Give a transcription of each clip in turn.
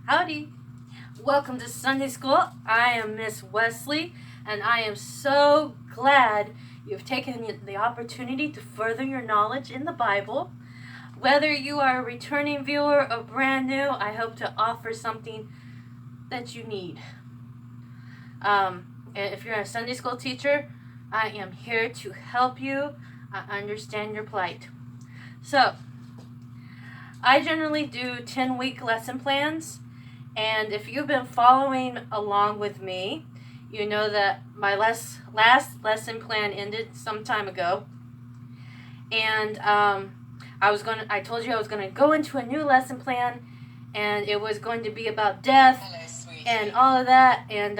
Howdy. Welcome to Sunday School. I am Miss Wesley, and I am so glad you've taken the opportunity to further your knowledge in the Bible. Whether you are a returning viewer or brand new, I hope to offer something that you need. If you're a Sunday School teacher, I am here to help you. I understand your plight. So, I generally do 10-week lesson plans. And if you've been following along with me, you know that my last lesson plan ended some time ago. And I told you I was going to go into a new lesson plan, and it was going to be about death and all of that, and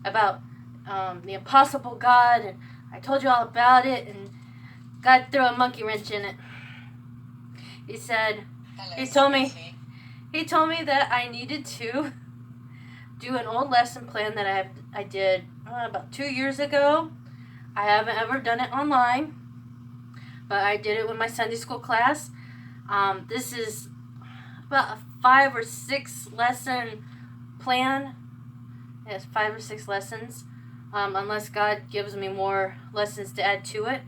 about the impossible God. And I told you all about it, and God threw a monkey wrench in it. He told me that I needed to do an old lesson plan that I did about 2 years ago. I haven't ever done it online, but I did it with my Sunday school class. This is about a 5 or 6 lesson plan. It's 5 or 6 lessons, unless God gives me more lessons to add to it.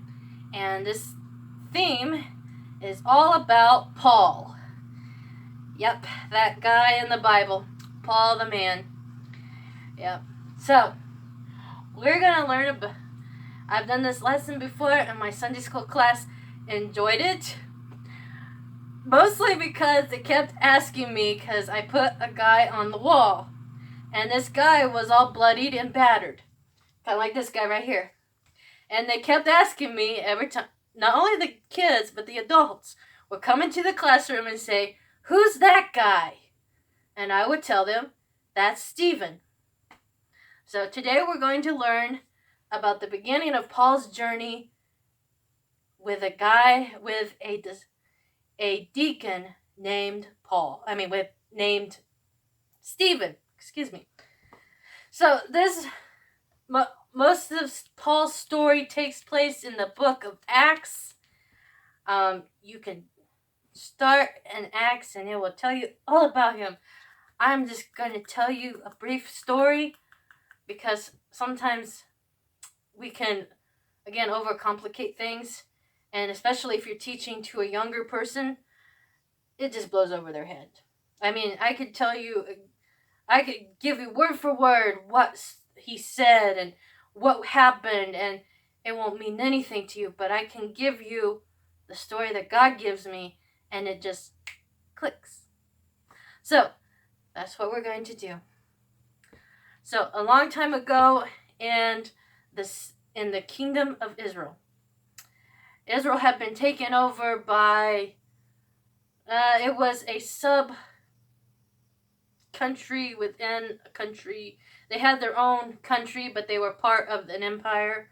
And this theme is all about Paul. Yep, that guy in the Bible, Paul the man. Yep. So, we're going to learn about... I've done this lesson before, and my Sunday school class enjoyed it. Mostly because they kept asking me, because I put a guy on the wall. And this guy was all bloodied and battered. Kind of like this guy right here. And they kept asking me every time, not only the kids, but the adults would come into the classroom and say, "Who's that guy?" And I would tell them, "That's Stephen." So today we're going to learn about the beginning of Paul's journey with a deacon named named Stephen. Excuse me. So most of Paul's story takes place in the book of Acts. You can start in Acts and it will tell you all about him. I'm just going to tell you a brief story because sometimes we can, again, overcomplicate things. And especially if you're teaching to a younger person, it just blows over their head. I mean, I could give you word for word what he said and what happened, and it won't mean anything to you, but I can give you the story that God gives me, and it just clicks. So, that's what we're going to do. So, a long time ago in the kingdom of Israel, Israel had been taken over by, it was a sub-country within a country. They had their own country, but they were part of an empire.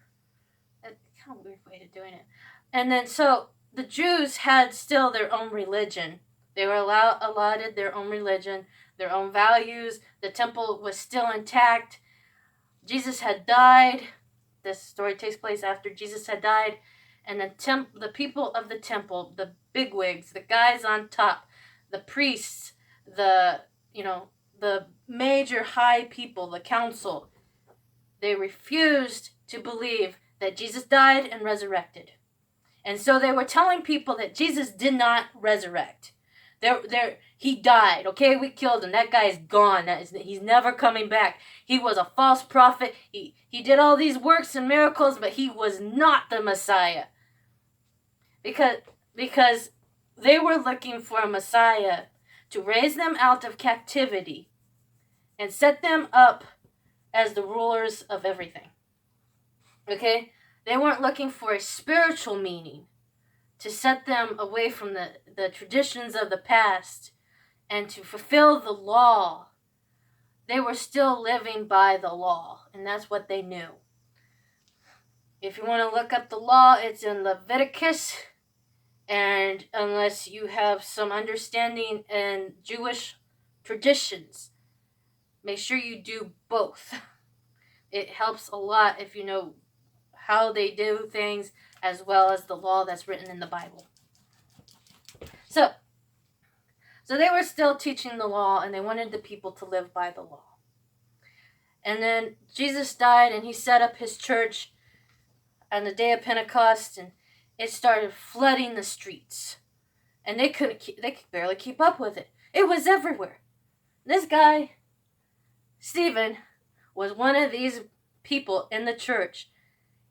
That's kind of a weird way of doing it. And then, so, the Jews had still their own religion. They were allotted their own religion, their own values. The temple was still intact. Jesus had died. This story takes place after Jesus had died. And the people of the temple, the bigwigs, the guys on top, the priests, the major high people, the council, they refused to believe that Jesus died and resurrected. And so they were telling people that Jesus did not resurrect. He died, okay? We killed him. That guy's gone. He's never coming back. He was a false prophet. He did all these works and miracles, but he was not the Messiah. Because they were looking for a Messiah to raise them out of captivity and set them up as the rulers of everything. Okay? They weren't looking for a spiritual meaning to set them away from the traditions of the past and to fulfill the law. They were still living by the law, and that's what they knew. If you want to look up the law, it's in Leviticus, and unless you have some understanding in Jewish traditions, make sure you do both. It helps a lot if you know how they do things as well as the law that's written in the Bible. So So they were still teaching the law, and they wanted the people to live by the law. And then Jesus died, and he set up his church on the day of Pentecost, and it started flooding the streets. And they could barely keep up with it. It was everywhere. This guy, Stephen, was one of these people in the church,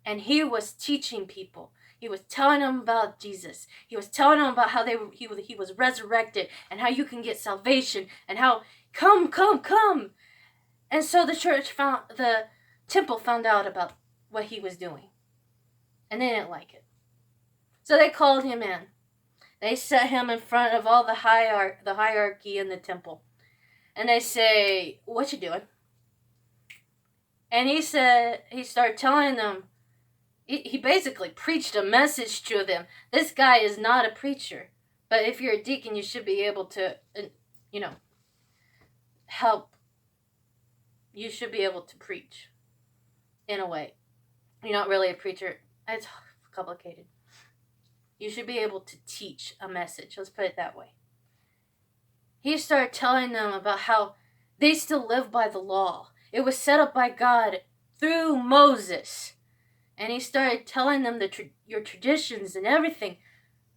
and he was teaching people. He was telling them about Jesus. He was telling them about how he was resurrected, and how you can get salvation, and how come. And so the temple found out about what he was doing, and they didn't like it. So they called him in. They set him in front of all the hierarchy in the temple, and they say, "What you doing?" And he started telling them. He basically preached a message to them. This guy is not a preacher, but if you're a deacon, you should be able to, help. You should be able to preach, in a way. You're not really a preacher. It's complicated. You should be able to teach a message. Let's put it that way. He started telling them about how they still live by the law. It was set up by God through Moses. And he started telling them that your traditions and everything,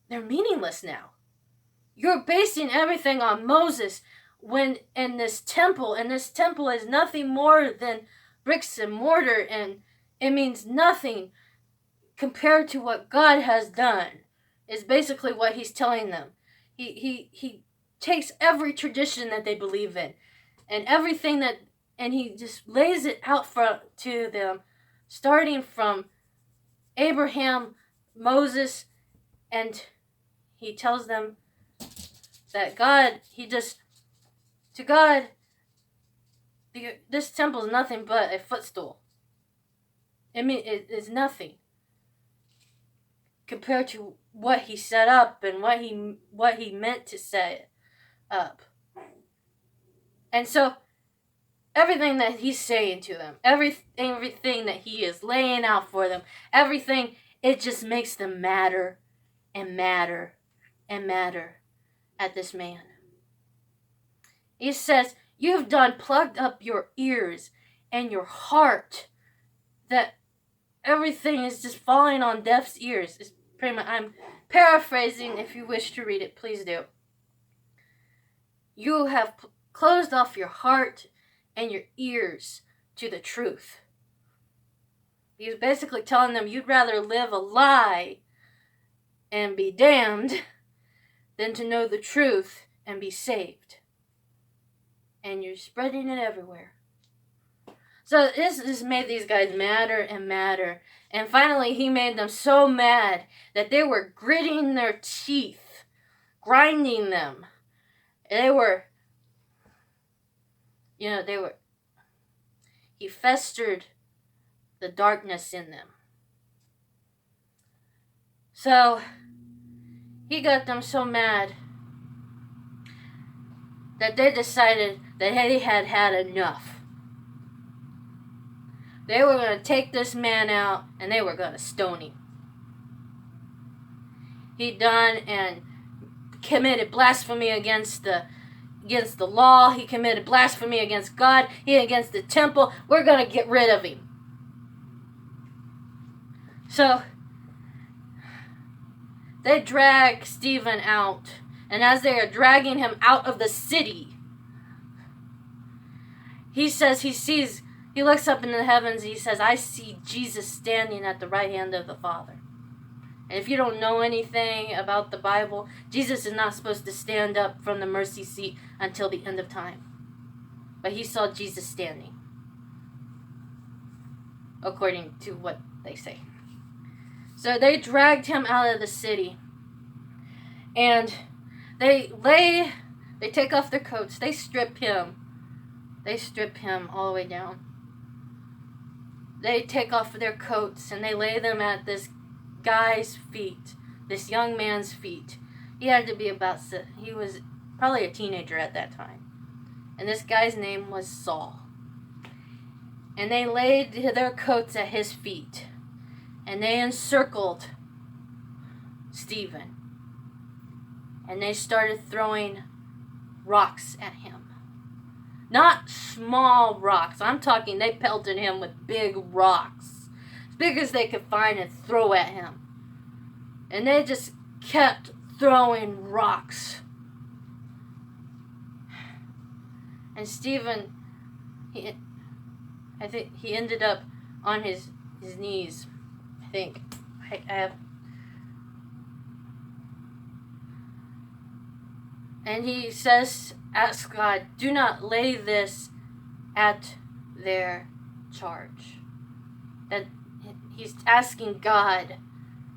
they're meaningless now. You're basing everything on Moses when in this temple, and this temple is nothing more than bricks and mortar, and it means nothing compared to what God has done, is basically what he's telling them. He takes every tradition that they believe in, and everything and he just lays it out to them, starting from Abraham, Moses, and he tells them that to God, this temple is nothing but a footstool. It is nothing compared to what he set up and what he meant to set up. And so everything that he's saying to them, everything that he is laying out for them, everything, it just makes them madder and madder and madder at this man. He says, "You've done plugged up your ears and your heart, that everything is just falling on deaf ears." It's pretty much, I'm paraphrasing. If you wish to read it, please do. You have closed off your heart and your ears to the truth. He's basically telling them you'd rather live a lie and be damned than to know the truth and be saved. And you're spreading it everywhere. So this just made these guys madder and madder. And finally he made them so mad that they were gritting their teeth, grinding them. He festered the darkness in them. So he got them so mad that they decided that they had had enough. They were going to take this man out and they were going to stone him. He done and committed blasphemy against the law. He committed blasphemy against God. Against the temple. We're going to get rid of him. So they drag Stephen out. And as they are dragging him out of the city, he says he looks up into the heavens and he says, "I see Jesus standing at the right hand of the Father." And if you don't know anything about the Bible, Jesus is not supposed to stand up from the mercy seat until the end of time. But he saw Jesus standing, according to what they say. So they dragged him out of the city. And they take off their coats. They strip him. They strip him all the way down. They take off their coats and they lay them at this guy's feet, this young man's feet. He was probably a teenager at that time. And this guy's name was Saul. And they laid their coats at his feet. And they encircled Stephen. And they started throwing rocks at him. Not small rocks. I'm talking they pelted him with big rocks. As big as they could find and throw at him. And they just kept throwing rocks. And Stephen, I think he ended up on his knees. I think. I have. And he says, ask God, do not lay this at their charge. That he's asking God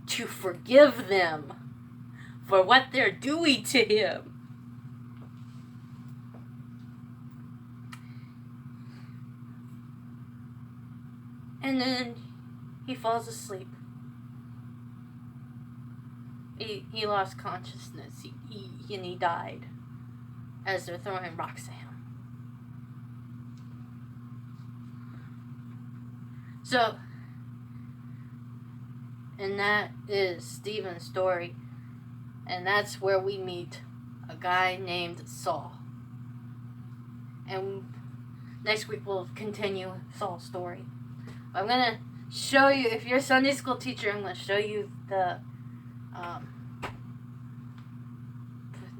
to forgive them for what they're doing to him. And then he falls asleep. He lost consciousness. He died as they're throwing rocks at him. So, and that is Stephen's story. And that's where we meet a guy named Saul. And next week we'll continue Saul's story. I'm going to show you, if you're a Sunday school teacher, I'm going to show you the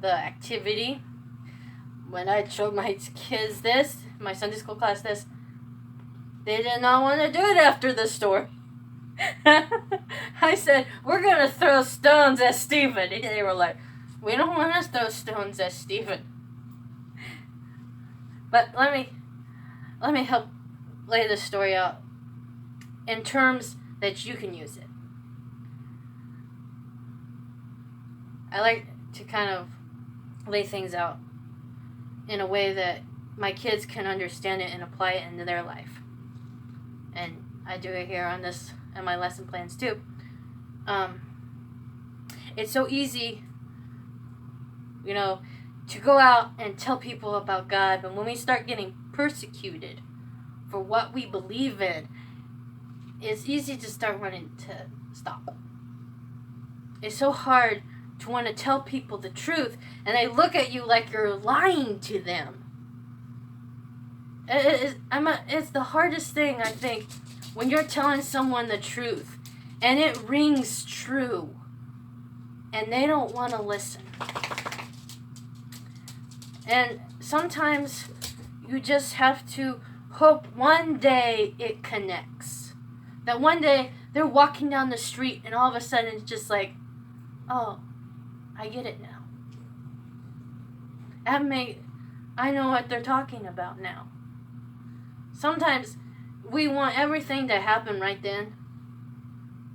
activity. When I showed my kids this, my Sunday school class this, they did not want to do it after the story. I said, we're going to throw stones at Stephen. And they were like, we don't want to throw stones at Stephen. But let me help lay this story out in terms that you can use it. I like to kind of lay things out in a way that my kids can understand it and apply it into their life. And I do it here on this and my lesson plans too. It's so easy, to go out and tell people about God, but when we start getting persecuted for what we believe in, it's easy to start wanting to stop. It's so hard to want to tell people the truth, and they look at you like you're lying to them. It's the hardest thing, I think, when you're telling someone the truth, and it rings true, and they don't want to listen. And sometimes you just have to hope one day it connects. That one day they're walking down the street and all of a sudden it's just like, oh, I get it now. I know what they're talking about now. Sometimes we want everything to happen right then.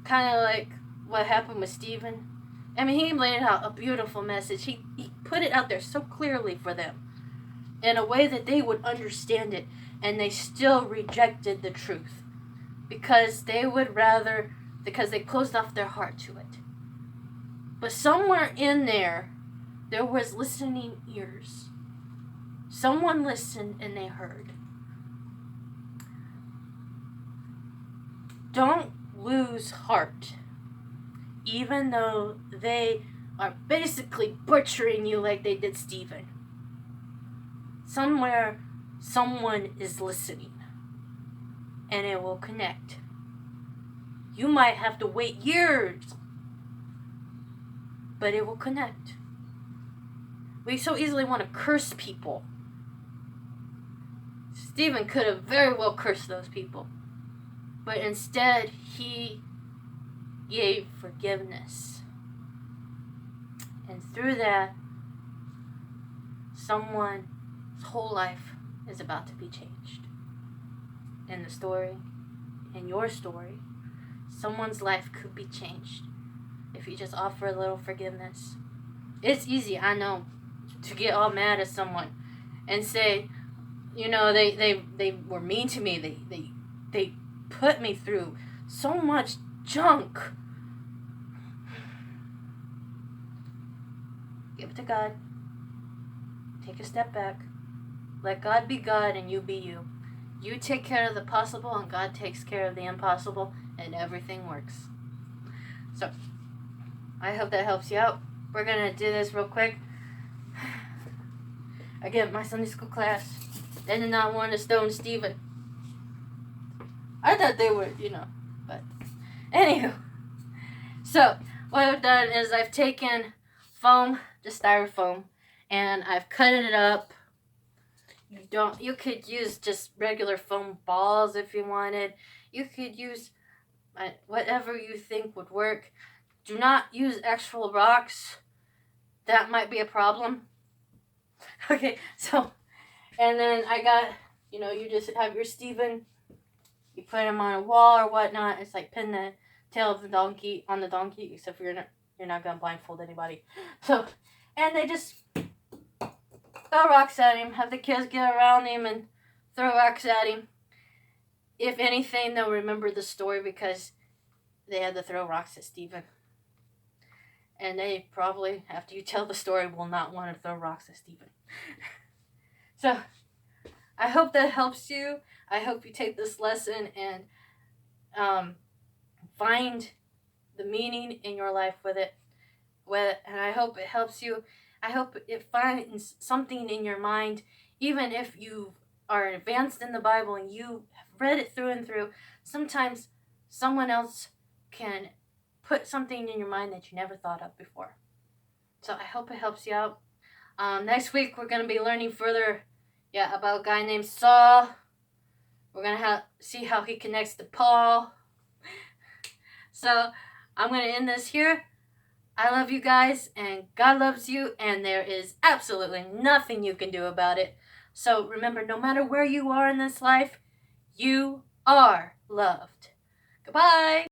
Kind of like what happened with Stephen. I mean, he laid out a beautiful message. He put it out there so clearly for them in a way that they would understand it, and they still rejected the truth because they closed off their heart to it. But somewhere in there was listening ears. Someone listened and they heard. Don't lose heart, even though they are basically butchering you like they did Stephen. Somewhere, someone is listening, and it will connect. You might have to wait years, but it will connect. We so easily want to curse people. Stephen could have very well cursed those people, but instead he gave forgiveness. And through that, someone's whole life is about to be changed. In the story, in your story, someone's life could be changed if you just offer a little forgiveness. It's easy, I know, to get all mad at someone and say, they were mean to me. They put me through so much junk. Give it to God. Take a step back. Let God be God and you be you. You take care of the possible and God takes care of the impossible, and everything works. So, I hope that helps you out. We're going to do this real quick. Again, my Sunday school class, they did not want to stone Stephen. I thought they were, but anywho. So, what I've done is I've taken foam, just styrofoam, and I've cut it up. You could use just regular foam balls if you wanted. You could use whatever you think would work. Do not use actual rocks. That might be a problem. Okay, so, and then I got, you just have your Stephen. You put him on a wall or whatnot. It's like pin the tail of the donkey on the donkey, except for you're not gonna blindfold anybody. So, and they just throw rocks at him. Have the kids get around him and throw rocks at him. If anything, they'll remember the story because they had to throw rocks at Stephen. And they probably, after you tell the story, will not want to throw rocks at Stephen. So, I hope that helps you. I hope you take this lesson and find the meaning in your life with it. And I hope it helps you. I hope it finds something in your mind, even if you are advanced in the Bible and you have read it through and through. Sometimes someone else can put something in your mind that you never thought of before. So I hope it helps you out. Next week we're going to be learning further about a guy named Saul. We're going to see how he connects to Paul. So I'm going to end this here. I love you guys, and God loves you, and there is absolutely nothing you can do about it. So remember, no matter where you are in this life, you are loved. Goodbye.